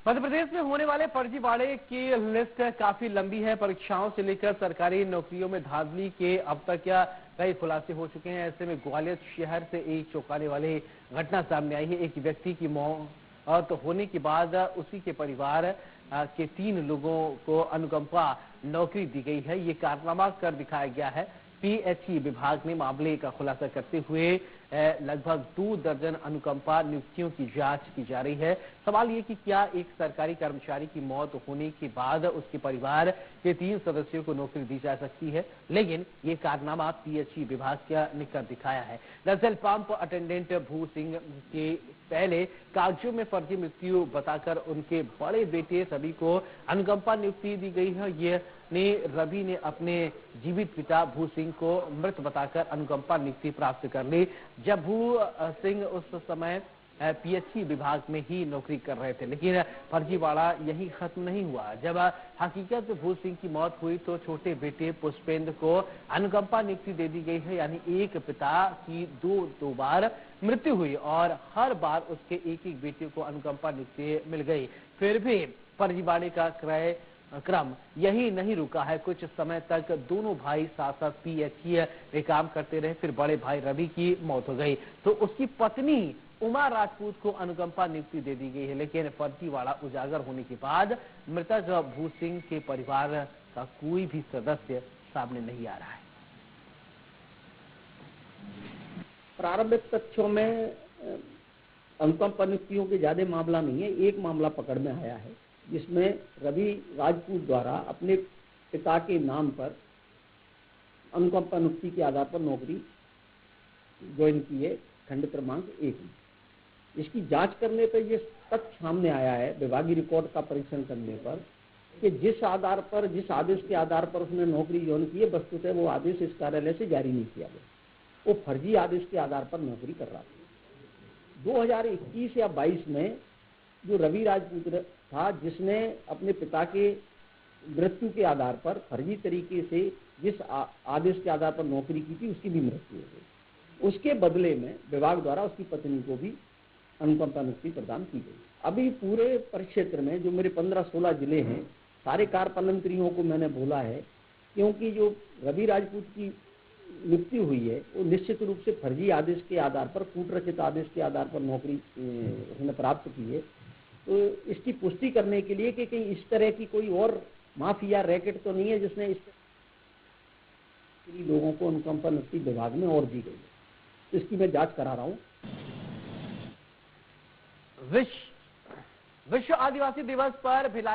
मध्य प्रदेश में होने वाले फर्जीवाड़े की लिस्ट काफी लंबी है। परीक्षाओं से लेकर सरकारी नौकरियों में धांधली के अब तक कई खुलासे हो चुके हैं। ऐसे में ग्वालियर शहर से एक चौंकाने वाली घटना सामने आई है। एक व्यक्ति की मौत होने के बाद उसी के परिवार के 3 लोगों को अनुकंपा नौकरी दी गई है। ये कारनामा कर दिखाया गया है। पीएचई विभाग ने मामले का खुलासा करते हुए लगभग 2 दर्जन अनुकंपा नियुक्तियों की जांच की जा रही है। सवाल ये कि क्या एक सरकारी कर्मचारी की मौत होने के बाद उसके परिवार के 3 सदस्यों को नौकरी दी जा सकती है, लेकिन ये कारनामा पीएचई विभाग ने कर दिखाया है। दरअसल पंप अटेंडेंट भू सिंह के पहले कागजों में फर्जी मृत्यु बताकर उनके बड़े बेटे रवि को अनुकंपा नियुक्ति दी गई है। रवि ने अपने जीवित पिता भू सिंह को मृत बताकर अनुकंपा नियुक्ति प्राप्त कर ली। जब भू सिंह उस समय पीएचई विभाग में ही नौकरी कर रहे थे, लेकिन फर्जीवाड़ा यही खत्म नहीं हुआ। जब हकीकत भू सिंह की मौत हुई तो छोटे बेटे पुष्पेंद्र को अनुकंपा नियुक्ति दे दी गई है। यानी एक पिता की दो बार मृत्यु हुई और हर बार उसके एक बेटे को अनुकंपा नियुक्ति मिल गई। फिर भी फर्जीवाड़े का क्रम यही नहीं रुका है। कुछ समय तक दोनों भाई साथ साथ पीएचई में काम करते रहे। फिर बड़े भाई रवि की मौत हो गई तो उसकी पत्नी उमा राजपूत को अनुकंपा नियुक्ति दे दी गई है। लेकिन फर्जीवाड़ा उजागर होने के बाद मृतक भू सिंह के परिवार का कोई भी सदस्य सामने नहीं आ रहा है। प्रारंभिक तथ्यों में अनुकंपा नियुक्तियों के ज्यादा मामला नहीं है। एक मामला पकड़ में आया है जिसमें रवि राजपूत द्वारा अपने पिता के नाम पर अनुकंपा नियुक्ति के आधार पर नौकरी ज्वाइन की है, खंड क्रमांक 1 में। इसकी जांच करने पर यह तथ्य सामने आया है, विभागीय रिकॉर्ड का परीक्षण करने पर, कि जिस आदेश के आधार पर उसने नौकरी ज्वाइन की है, वस्तुतः वो आदेश इस कार्यालय से जारी नहीं किया गया। वो फर्जी आदेश के आधार पर नौकरी कर रहा था। 2021 या 22 में जो रवि राजपूत था, जिसने अपने पिता के मृत्यु के आधार पर फर्जी तरीके से जिस आदेश के आधार पर नौकरी की थी, उसकी भी मृत्यु हो गई। उसके बदले में विभाग द्वारा उसकी पत्नी को भी अनुकंपा नियुक्ति प्रदान की गई। अभी पूरे परिक्षेत्र में जो मेरे 15-16 जिले हैं, सारे कारपालनकर्मियों को मैंने बोला है, क्योंकि जो रवि राजपूत की मृत्यु हुई है वो निश्चित रूप से फर्जी आदेश के आधार पर, कूटरचित आदेश के आधार पर नौकरी उसने प्राप्त की है। तो इसकी पुष्टि करने के लिए कि कहीं इस तरह की कोई और माफिया रैकेट तो नहीं है जिसने इस लोगों को अनुकंपा नियुक्ति विभाग में और दी गई है। इसकी मैं जांच करा रहा हूं। विश्व आदिवासी दिवस पर भिलाई